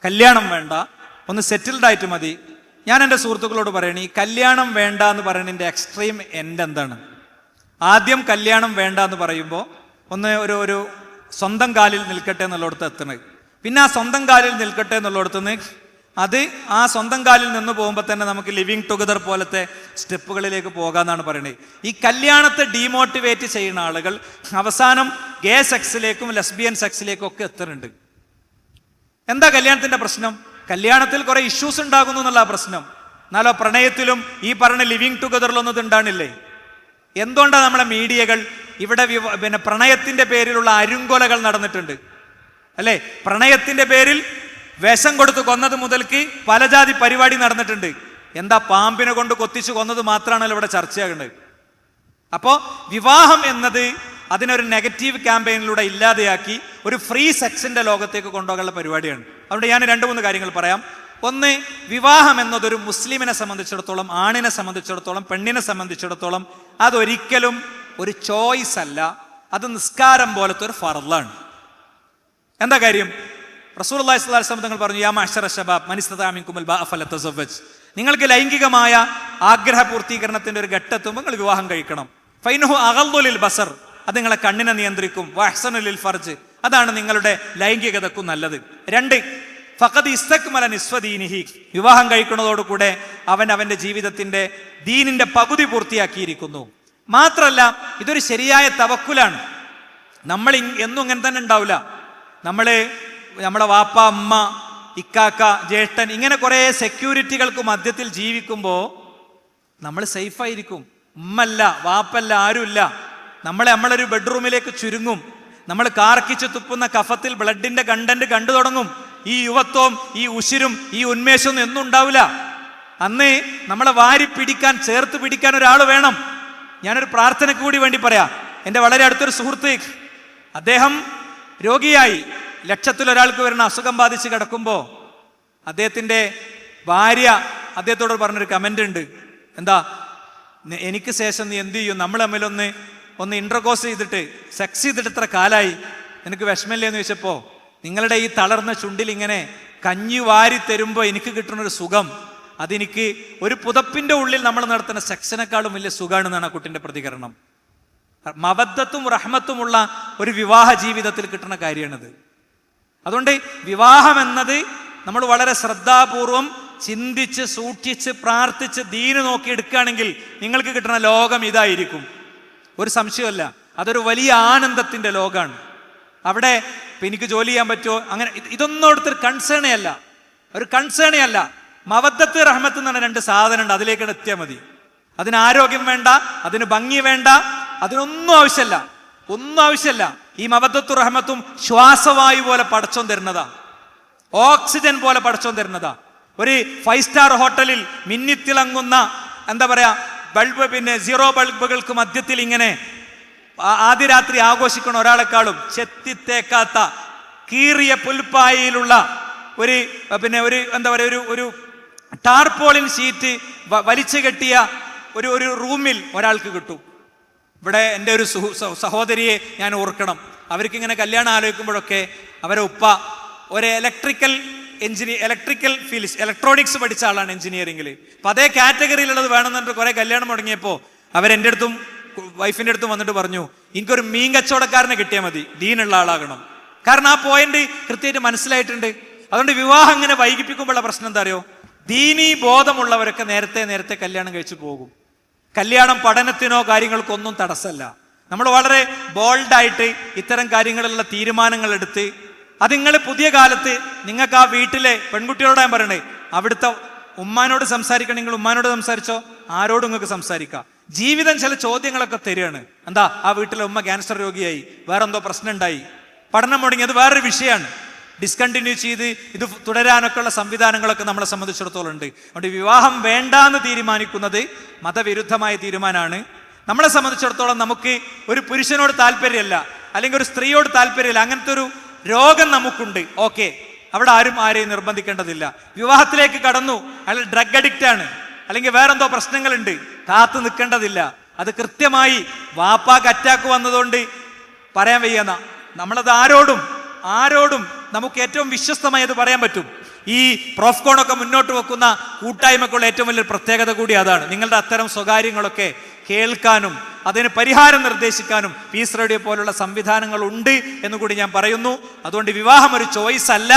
കല്യാണം വേണ്ട, ഒന്ന് സെറ്റിൽഡ് ആയിട്ട് മതി. ഞാൻ എൻ്റെ സുഹൃത്തുക്കളോട് പറയണേ, ഈ കല്യാണം വേണ്ട എന്ന് പറയുന്നതിൻ്റെ എക്സ്ട്രീം എൻഡ് എന്താണ്? ആദ്യം കല്യാണം വേണ്ട എന്ന് പറയുമ്പോൾ ഒന്ന് ഒരു സ്വന്തം കാലിൽ നിൽക്കട്ടെ എന്നുള്ളിടത്ത് എത്തണത്, പിന്നെ ആ സ്വന്തം കാലിൽ നിൽക്കട്ടെ എന്നുള്ളിടത്തുനിന്ന് അത് ആ സ്വന്തം കാലിൽ നിന്ന് പോകുമ്പോൾ തന്നെ നമുക്ക് ലിവിങ് ടുഗദർ പോലത്തെ സ്റ്റെപ്പുകളിലേക്ക് പോകാമെന്നാണ് പറയുന്നത്. ഈ കല്യാണത്തെ ഡീമോട്ടിവേറ്റ് ചെയ്യുന്ന ആളുകൾ അവസാനം ഗേ സെക്സിലേക്കും ലെസ്ബിയൻ സെക്സിലേക്കും ഒക്കെ എത്തുന്നുണ്ട്. എന്താ കല്യാണത്തിന്റെ പ്രശ്നം? കല്യാണത്തിൽ കുറെ ഇഷ്യൂസ് ഉണ്ടാകുന്നു എന്നുള്ള പ്രശ്നം. എന്നാലോ പ്രണയത്തിലും ഈ പറഞ്ഞ ലിവിങ് ടുഗദറിലൊന്നും ഇത് ഉണ്ടാകുന്നില്ലേ? എന്തുകൊണ്ടാണ് നമ്മളെ മീഡിയകൾ ഇവിടെ പ്രണയത്തിന്റെ പേരിലുള്ള അരുങ്കൊലകൾ നടന്നിട്ടുണ്ട് അല്ലേ? പ്രണയത്തിന്റെ പേരിൽ വിഷം കൊടുത്ത് കൊന്നത് മുതൽക്ക് പല ജാതി പരിപാടി നടന്നിട്ടുണ്ട്. എന്താ പാമ്പിനെ കൊണ്ട് കൊത്തിച്ചു കൊന്നത് മാത്രമാണല്ലോ ഇവിടെ ചർച്ചയാകുന്നത്. അപ്പോൾ വിവാഹം എന്നത് അതിനൊരു നെഗറ്റീവ് ക്യാമ്പയിനിലൂടെ ഇല്ലാതെയാക്കി ഒരു ഫ്രീ സെക്സിന്റെ ലോകത്തേക്ക് കൊണ്ടുപോകാനുള്ള പരിപാടിയാണ്. അതുകൊണ്ട് ഞാൻ 2-3 കാര്യങ്ങൾ പറയാം. ഒന്ന്, വിവാഹം എന്നതൊരു മുസ്ലിമിനെ സംബന്ധിച്ചിടത്തോളം, ആണിനെ സംബന്ധിച്ചിടത്തോളം, പെണ്ണിനെ സംബന്ധിച്ചിടത്തോളം അതൊരിക്കലും ഒരു ചോയ്സ് അല്ല, അത് നിസ്കാരം പോലത്തെ ഒരു ഫർളാണ്. എന്താ കാര്യം? റസൂലുള്ളാഹി സ്വല്ലല്ലാഹു അലൈഹി വസല്ലം തങ്ങൾ പറഞ്ഞു, യാ മഅ്ശറ ശബാബ് മൻ ഇസ്തതാഅ മിൻകുമുൽ ബാഅ ഫലതസവ്വജ്. നിങ്ങൾക്ക് ലൈംഗികമായ ആഗ്രഹ പൂർത്തീകരണത്തിന്റെ ഒരു ഘട്ടത്തുമ്പോൾ നിങ്ങൾ വിവാഹം കഴിക്കണം. ഫൈനഹു അഗദ്ദു ലിൽ ബസർ, അത് നിങ്ങളെ കണ്ണിനെ നിയന്ത്രിക്കും. വഅഹ്സനു ലിൽ ഫർജ്, അതാണ് നിങ്ങളുടെ ലൈംഗികതക്കും നല്ലത്. 2, ഫഖദ് ഇസ്തക്മല നിസ്ഫ ദീനിഹി, വിവാഹം കഴിക്കുന്നതോടുകൂടെ അവൻ അവന്റെ ജീവിതത്തിന്റെ ദീനിന്റെ പകുതി പൂർത്തിയാക്കിയിരിക്കുന്നു. മാത്രമല്ല ഇതൊരു ശരിയായ തവക്കുലാണ്. നമ്മൾ എന്നും ഇങ്ങനെ തന്നെ ഉണ്ടാവില്ല. നമ്മളെ വാപ്പ, അമ്മ, ഇക്കാക്ക, ജ്യേഷ്ഠൻ, ഇങ്ങനെ കുറെ സെക്യൂരിറ്റികൾക്ക് മധ്യത്തിൽ ജീവിക്കുമ്പോൾ നമ്മൾ സേഫായിരിക്കും. ഉമ്മല്ല, വാപ്പല്ല, ആരുമില്ല. നമ്മളൊരു ബെഡ്റൂമിലേക്ക് ചുരുങ്ങും. നമ്മൾ കാർക്കിച്ച് തുപ്പുന്ന കഫത്തിൽ ബ്ലഡിന്റെ കണ്ടന്റ് കണ്ടു തുടങ്ങും. ഈ യുവത്വവും ഈ ഉശിരും ഈ ഉന്മേഷമൊന്നും എന്നും ഉണ്ടാവില്ല. അന്ന് നമ്മളെ വാരി പിടിക്കാൻ, ചേർത്ത് പിടിക്കാൻ ഒരാൾ വേണം. ഞാനൊരു പ്രാർത്ഥനയ്ക്ക് കൂടി വേണ്ടി പറയാം. എൻ്റെ വളരെ അടുത്തൊരു സുഹൃത്ത്, അദ്ദേഹം രോഗിയായി, ലക്ഷത്തിലൊരാൾക്ക് വരുന്ന അസുഖം ബാധിച്ച് കിടക്കുമ്പോൾ അദ്ദേഹത്തിൻ്റെ ഭാര്യ അദ്ദേഹത്തോട് പറഞ്ഞൊരു കമൻ്റ് ഉണ്ട്. എന്താ, എനിക്ക് ശേഷം നീ എന്ത് ചെയ്യും? നമ്മൾ തമ്മിലൊന്ന് ഇന്റർകോഴ്സ് ചെയ്തിട്ട് സെക്സ് ചെയ്തിട്ട് എത്ര കാലായി, നിനക്ക് വിഷമമില്ലേ എന്ന് ചോദിച്ചപ്പോൾ, നിങ്ങളുടെ ഈ തളർന്ന ചുണ്ടിൽ ഇങ്ങനെ കഞ്ഞി വാരി തരുമ്പോൾ എനിക്ക് കിട്ടുന്നൊരു സുഖം, അതെനിക്ക് ഒരു പുതപ്പിന്റെ ഉള്ളിൽ നമ്മൾ നടത്തുന്ന സെക്സിനെക്കാളും വലിയ സുഖമാണെന്നാണ് ആ കുട്ടിൻ്റെ പ്രതികരണം. മവദ്ദത്തും റഹ്മത്തുമുള്ള ഒരു വിവാഹ ജീവിതത്തിൽ കിട്ടുന്ന കാര്യമാണിത്. അതുകൊണ്ട് വിവാഹം എന്നത് നമ്മൾ വളരെ ശ്രദ്ധാപൂർവം ചിന്തിച്ച് സൂക്ഷിച്ച് പ്രാർത്ഥിച്ച് ദീന് നോക്കി എടുക്കുകയാണെങ്കിൽ നിങ്ങൾക്ക് കിട്ടുന്ന ലോകം ഇതായിരിക്കും, ഒരു സംശയമല്ല. അതൊരു വലിയ ആനന്ദത്തിന്റെ ലോകമാണ്. അവിടെ എനിക്ക് ജോലി ചെയ്യാൻ പറ്റുമോ, അങ്ങനെ ഇതൊന്നും അവിടുത്തെ ഒരു കൺസേണേ അല്ല. മവദ്ദത്ത് റഹ്മത്ത് എന്ന് പറഞ്ഞ 2 സാധനം ഉണ്ട്, അതിലേക്ക് എത്തിയാൽ മതി. അതിന് ആരോഗ്യം വേണ്ട, അതിന് ഭംഗി വേണ്ട, അതിനൊന്നും ആവശ്യമല്ല. ഈ മവദ്ദത്തും റഹ്മത്തും ശ്വാസവായു പോലെ പടച്ചോൻ തരുന്നതാ, ഓക്സിജൻ പോലെ പടച്ചോൻ തരുന്നതാ. ഒരു 5 സ്റ്റാർ ഹോട്ടലിൽ മിന്നിത്തിളങ്ങുന്ന എന്താ പറയാ ബൾബ്, 0 ബൾബുകൾക്ക് മധ്യത്തിൽ ഇങ്ങനെ ആദ്യ രാത്രി ആഘോഷിക്കുന്ന ഒരാളെക്കാളും ചെത്തിത്തേക്കാത്ത കീറിയ പുൽപ്പായയിലുള്ള ഒരു എന്താ പറയുക ഒരു ടാർപോളിൻ ഷീറ്റ് വലിച്ചു കെട്ടിയ ഒരു റൂമിൽ ഒരാൾക്ക് കിട്ടും. ഇവിടെ എൻ്റെ ഒരു സഹോദരിയെ ഞാൻ ഓർക്കണം. അവർക്കിങ്ങനെ കല്യാണം ആലോചിക്കുമ്പോഴൊക്കെ അവരെ ഉപ്പ ഒരു ഇലക്ട്രിക്കൽ ഫീൽഡ്, ഇലക്ട്രോണിക്സ് പഠിച്ച ആളാണ്, എഞ്ചിനീയറിംഗിൽ. അപ്പം അതേ കാറ്റഗറിയിലുള്ളത് വേണമെന്നിട്ട് കുറെ കല്യാണം മുടങ്ങിയപ്പോൾ അവരെൻ്റെ അടുത്തും വൈഫിൻ്റെ അടുത്തും വന്നിട്ട് പറഞ്ഞു, എനിക്കൊരു മീൻ കച്ചവടക്കാരനെ കിട്ടിയാൽ മതി, ദീനുള്ള ആളാകണം. കാരണം ആ പോയിന്റ് കൃത്യമായിട്ട് മനസ്സിലായിട്ടുണ്ട്. അതുകൊണ്ട് വിവാഹം ഇങ്ങനെ വൈകിപ്പിക്കുമ്പോഴുള്ള പ്രശ്നം എന്താ അറിയോ? ദീനീ ബോധമുള്ളവരൊക്കെ നേരത്തെ കല്യാണം കഴിച്ചു പോകും. കല്യാണം പഠനത്തിനോ കാര്യങ്ങൾക്കൊന്നും തടസ്സമല്ല. നമ്മൾ വളരെ ബോൾഡായിട്ട് ഇത്തരം കാര്യങ്ങളിലുള്ള തീരുമാനങ്ങൾ എടുത്ത് അത് നിങ്ങൾ പുതിയ കാലത്ത് നിങ്ങൾക്ക് ആ വീട്ടിലെ പെൺകുട്ടികളോട് ഞാൻ പറയണേ, അവിടുത്തെ ഉമ്മാനോട് സംസാരിക്കണമെങ്കിൽ ഉമ്മാനോട് സംസാരിച്ചോ, ആരോടും നിങ്ങൾക്ക് സംസാരിക്കാം. ജീവിതം ചില ചോദ്യങ്ങളൊക്കെ തരികയാണ്. എന്താ, ആ വീട്ടിലെ ഉമ്മ ക്യാൻസർ രോഗിയായി, വേറെന്തോ പ്രശ്നം ഉണ്ടായി, പഠനം മുടങ്ങി, അത് വേറൊരു വിഷയമാണ്. ഡിസ്കണ്ടിന്യൂ ചെയ്ത് ഇത് തുടരാനൊക്കെ ഉള്ള സംവിധാനങ്ങളൊക്കെ നമ്മളെ സംബന്ധിച്ചിടത്തോളം ഉണ്ട്. അതുകൊണ്ട് വിവാഹം വേണ്ടാന്ന് തീരുമാനിക്കുന്നത് മതവിരുദ്ധമായ തീരുമാനമാണ്. നമ്മളെ സംബന്ധിച്ചിടത്തോളം നമുക്ക് ഒരു പുരുഷനോട് താല്പര്യമല്ല, അല്ലെങ്കിൽ ഒരു സ്ത്രീയോട് താല്പര്യമില്ല, അങ്ങനത്തെ ഒരു രോഗം നമുക്കുണ്ട്, ഓക്കെ, അവിടെ ആരെയും നിർബന്ധിക്കേണ്ടതില്ല. വിവാഹത്തിലേക്ക് കടന്നു, അയാൾ ഡ്രഗ് അഡിക്റ്റ് ആണ്, അല്ലെങ്കിൽ വേറെന്തോ പ്രശ്നങ്ങളുണ്ട്, കാത്തു നിൽക്കേണ്ടതില്ല. അത് കൃത്യമായി വാപ്പാക്ക് അറ്റാക്ക് വന്നതുകൊണ്ട് പറയാൻ വയ്യെന്ന, നമ്മളത് ആരോടും നമുക്ക് ഏറ്റവും വിശ്വസ്തമായി അത് പറയാൻ പറ്റും. ഈ പ്രോഫ്കോണൊക്കെ മുന്നോട്ട് വെക്കുന്ന കൂട്ടായ്മക്കുള്ള ഏറ്റവും വലിയൊരു പ്രത്യേകത കൂടി അതാണ്. നിങ്ങളുടെ അത്തരം സ്വകാര്യങ്ങളൊക്കെ കേൾക്കാനും അതിന് പരിഹാരം നിർദ്ദേശിക്കാനും പീസ് റേഡിയോ പോലുള്ള സംവിധാനങ്ങൾ ഉണ്ട് എന്നുകൂടി ഞാൻ പറയുന്നു. അതുകൊണ്ട് വിവാഹം ഒരു ചോയ്സ് അല്ല.